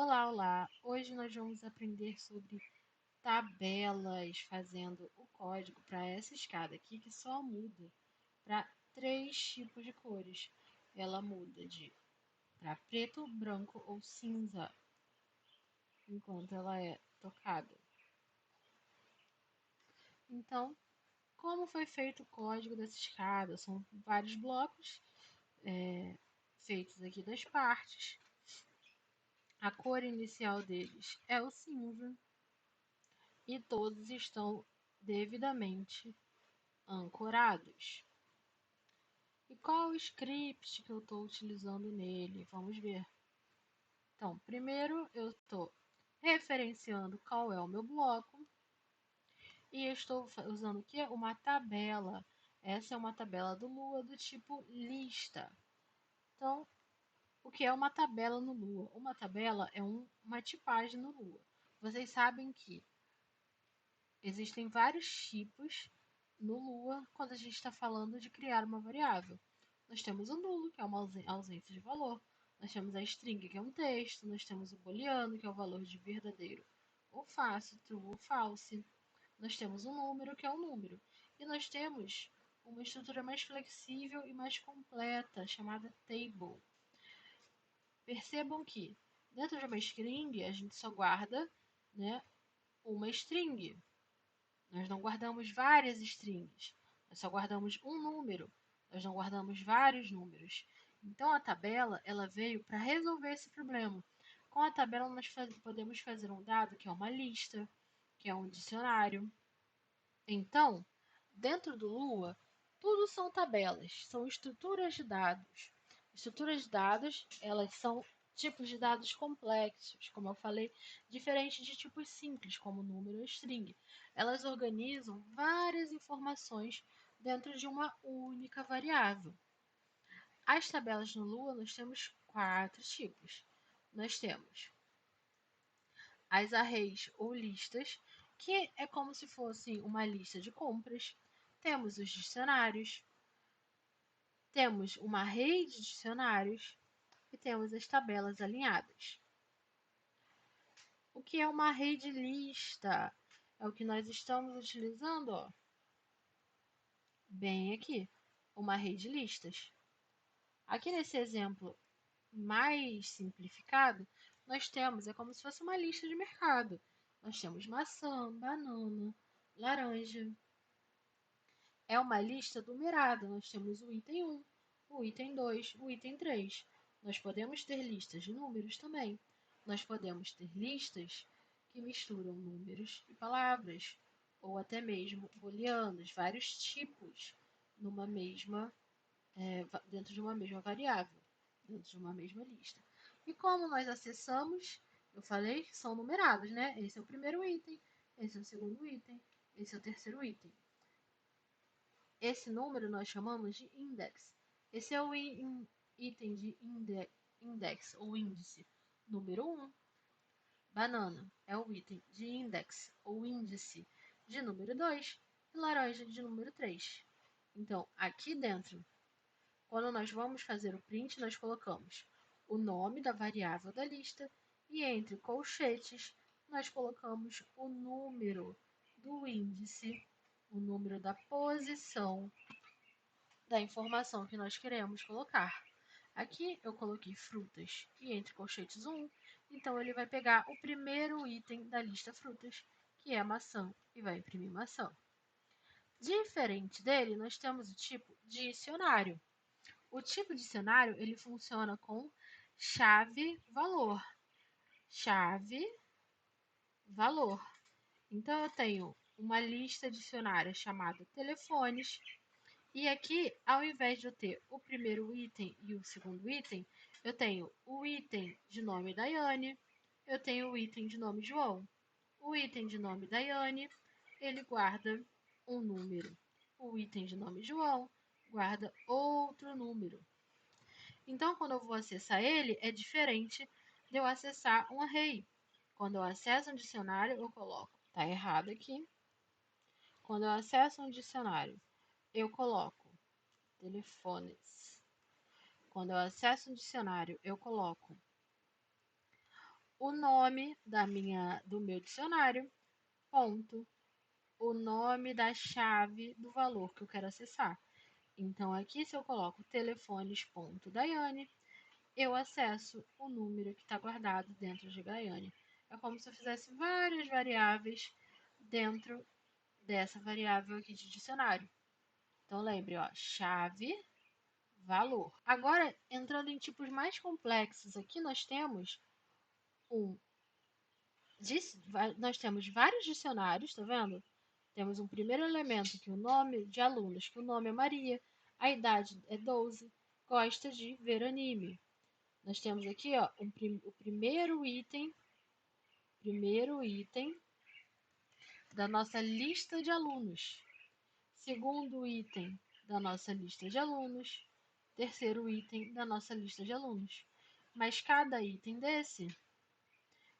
Olá, olá! Hoje nós vamos aprender sobre tabelas, fazendo o código para essa escada aqui, que só muda para 3 tipos de cores. Ela muda de para preto, branco ou cinza, enquanto ela é tocada. Então, como foi feito o código dessa escada? São vários blocos feitos aqui das partes. A cor inicial deles é o cinza. E todos estão devidamente ancorados. E qual o script que eu estou utilizando nele? Vamos ver. Então, primeiro eu estou referenciando qual é o meu bloco e eu estou usando o que? Uma tabela. Essa é uma tabela do Lua do tipo lista. Então, o que é uma tabela no Lua? Uma tabela é uma tipagem no Lua. Vocês sabem que existem vários tipos no Lua quando a gente está falando de criar uma variável. Nós temos o nulo, que é uma ausência de valor. Nós temos a string, que é um texto. Nós temos o booleano, que é o valor de verdadeiro ou falso, true ou false. Nós temos o número, que é um número. E nós temos uma estrutura mais flexível e mais completa, chamada table. Percebam que dentro de uma string, a gente só guarda, né, uma string. Nós não guardamos várias strings, nós só guardamos um número, nós não guardamos vários números. Então a tabela ela veio para resolver esse problema. Com a tabela nós podemos fazer um dado que é uma lista, que é um dicionário. Então, dentro do Lua, tudo são tabelas, são estruturas de dados. Estruturas de dados, elas são tipos de dados complexos, como eu falei, diferente de tipos simples, como número ou string. Elas organizam várias informações dentro de uma única variável. As tabelas no Lua, nós temos 4 tipos. Nós temos as arrays ou listas, que é como se fosse uma lista de compras. Temos os dicionários, temos uma array de dicionários e temos as tabelas alinhadas. O que é uma array de lista? É o que nós estamos utilizando, ó, bem aqui, uma array de listas. Aqui nesse exemplo mais simplificado, nós temos, é como se fosse uma lista de mercado. Nós temos maçã, banana, laranja. É uma lista numerada. Nós temos o item 1, o item 2, o item 3. Nós podemos ter listas de números também. Nós podemos ter listas que misturam números e palavras, ou até mesmo booleanos, vários tipos numa mesma, dentro de uma mesma variável, dentro de uma mesma lista. E como nós acessamos, eu falei que são numerados, né? Esse é o primeiro item, esse é o segundo item, esse é o terceiro item. Esse número nós chamamos de index. Esse é o item de index ou índice número 1. Banana é o item de index ou índice de número 2 e laranja de número 3. Então, aqui dentro, quando nós vamos fazer o print, nós colocamos o nome da variável da lista e entre colchetes nós colocamos o número do índice, o número da posição da informação que nós queremos colocar. Aqui eu coloquei frutas e entre colchetes 1, então ele vai pegar o primeiro item da lista frutas, que é a maçã, e vai imprimir maçã. Diferente dele, nós temos o tipo dicionário. O tipo dicionário ele funciona com chave-valor. Chave-valor. Então eu tenho uma lista dicionária chamada telefones. E aqui, ao invés de eu ter o primeiro item e o segundo item, eu tenho o item de nome Daiane, eu tenho o item de nome João. O item de nome Daiane, ele guarda um número. O item de nome João guarda outro número. Então, quando eu vou acessar ele, é diferente de eu acessar um array. Quando eu acesso um dicionário, eu coloco, tá errado aqui. Quando eu acesso um dicionário, eu coloco telefones. Quando eu acesso um dicionário, eu coloco o nome do meu dicionário, ponto, o nome da chave do valor que eu quero acessar. Então, aqui, se eu coloco telefones.daiane, eu acesso o número que está guardado dentro de Daiane. É como se eu fizesse várias variáveis dentro dessa variável aqui de dicionário. Então, lembre, ó, chave, valor. Agora, entrando em tipos mais complexos, aqui nós temos vários dicionários, tá vendo? Temos um primeiro elemento, que é o nome de alunos, que o nome é Maria, a idade é 12, gosta de ver anime. Nós temos aqui ó, o primeiro item da nossa lista de alunos. Segundo item da nossa lista de alunos. Terceiro item da nossa lista de alunos. Mas cada item desse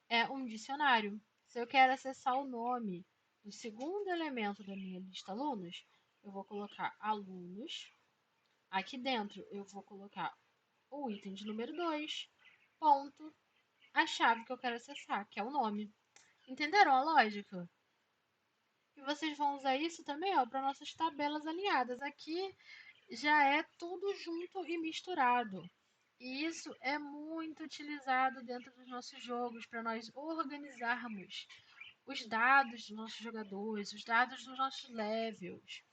é um dicionário. Se eu quero acessar o nome do segundo elemento da minha lista alunos, eu vou colocar alunos. Aqui dentro eu vou colocar o item de número 2, ponto, a chave que eu quero acessar, que é o nome. Entenderam a lógica? E vocês vão usar isso também para nossas tabelas alinhadas. Aqui já é tudo junto e misturado. E isso é muito utilizado dentro dos nossos jogos para nós organizarmos os dados dos nossos jogadores, os dados dos nossos levels.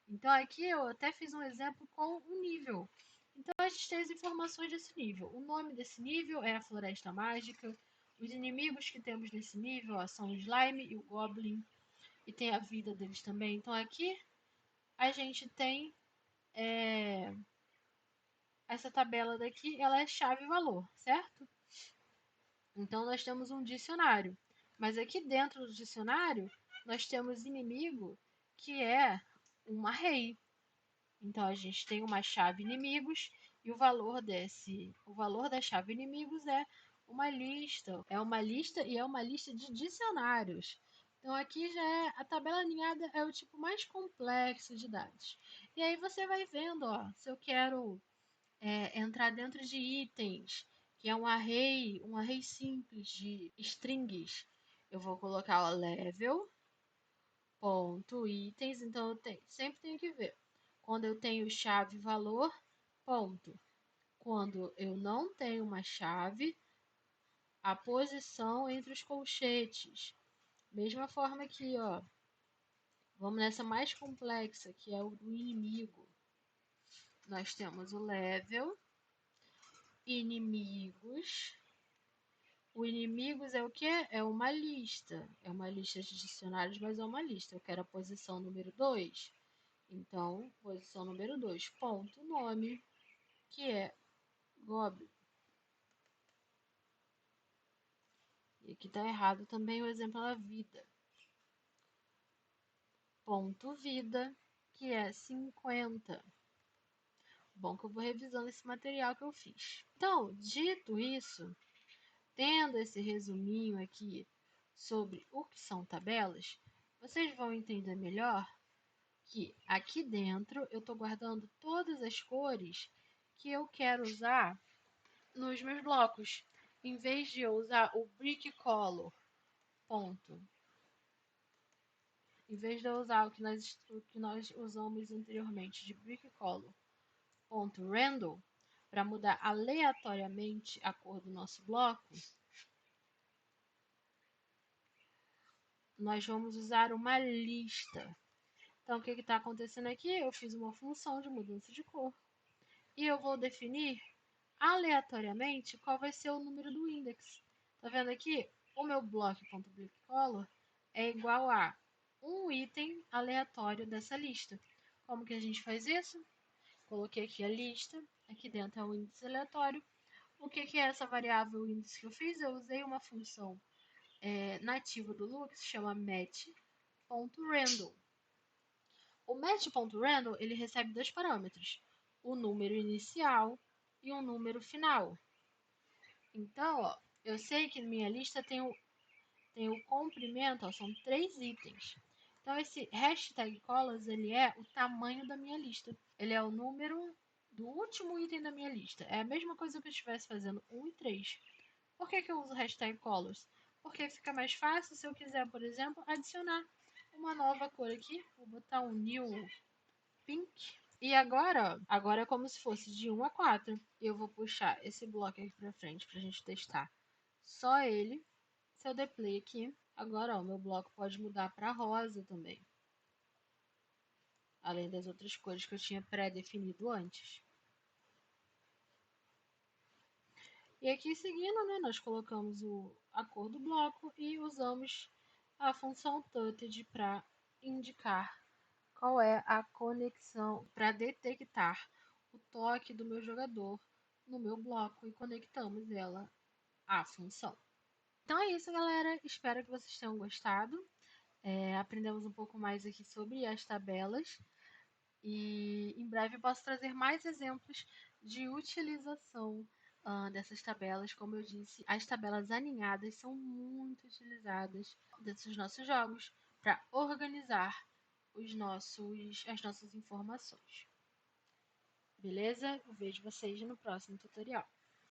Então aqui eu até fiz um exemplo com o nível. Então a gente tem as informações desse nível. O nome desse nível é a Floresta Mágica. Os inimigos que temos nesse nível ó, são o Slime e o Goblin. E tem a vida deles também. Então aqui a gente tem essa tabela daqui, ela é chave valor, certo? Então nós temos um dicionário. Mas aqui dentro do dicionário nós temos inimigo que é um array. Então a gente tem uma chave inimigos e o valor da chave inimigos é uma lista e é uma lista de dicionários. Então aqui já é a tabela alinhada é o tipo mais complexo de dados. E aí você vai vendo, ó, se eu quero entrar dentro de itens, que é um array simples de strings, eu vou colocar o level ponto itens, então sempre tenho que ver quando eu tenho chave valor, ponto. Quando eu não tenho uma chave, a posição entre os colchetes. Mesma forma aqui, ó. Vamos nessa mais complexa, que é o do inimigo. Nós temos o level, inimigos. O inimigos é o que? É uma lista. É uma lista de dicionários, mas é uma lista. Eu quero a posição número 2. Então, posição número 2, ponto, nome, que é Goblin. E aqui está errado também o exemplo da vida. Ponto vida, que é 50. Bom que eu vou revisando esse material que eu fiz. Então, dito isso, tendo esse resuminho aqui sobre o que são tabelas, vocês vão entender melhor que aqui dentro eu estou guardando todas as cores que eu quero usar nos meus blocos. Em vez de eu usar o brick color, ponto. Em vez de eu usar o que nós usamos anteriormente de brick color, ponto random, para mudar aleatoriamente a cor do nosso bloco, nós vamos usar uma lista. Então, o que está acontecendo aqui? Eu fiz uma função de mudança de cor. E eu vou definir aleatoriamente qual vai ser o número do index. Tá vendo aqui? O meu block.BlickColor é igual a um item aleatório dessa lista. Como que a gente faz isso? Coloquei aqui a lista, aqui dentro é o índice aleatório. O que é essa variável índice que eu fiz? Eu usei uma função nativa do Lua que se chama match.random. O match.random ele recebe dois parâmetros, o número inicial e um número final. Então, ó, eu sei que minha lista tem o comprimento, ó, são 3 itens. Então, esse hashtag colors, ele é o tamanho da minha lista. Ele é o número do último item da minha lista. É a mesma coisa que eu estivesse fazendo 1 e 3. Por que eu uso hashtag colors? Porque fica mais fácil se eu quiser, por exemplo, adicionar uma nova cor aqui. Vou botar um new pink. E agora é como se fosse de 1 a 4. Eu vou puxar esse bloco aqui pra frente pra gente testar só ele. Se eu der play aqui, agora o meu bloco pode mudar para rosa também. Além das outras cores que eu tinha pré-definido antes. E aqui seguindo, né, nós colocamos a cor do bloco e usamos a função touch para indicar qual é a conexão, para detectar o toque do meu jogador no meu bloco e conectamos ela à função. Então é isso, galera. Espero que vocês tenham gostado. Aprendemos um pouco mais aqui sobre as tabelas e em breve posso trazer mais exemplos de utilização dessas tabelas. Como eu disse, as tabelas aninhadas são muito utilizadas dentro dos nossos jogos para organizar as nossas informações. Beleza? Eu vejo vocês no próximo tutorial.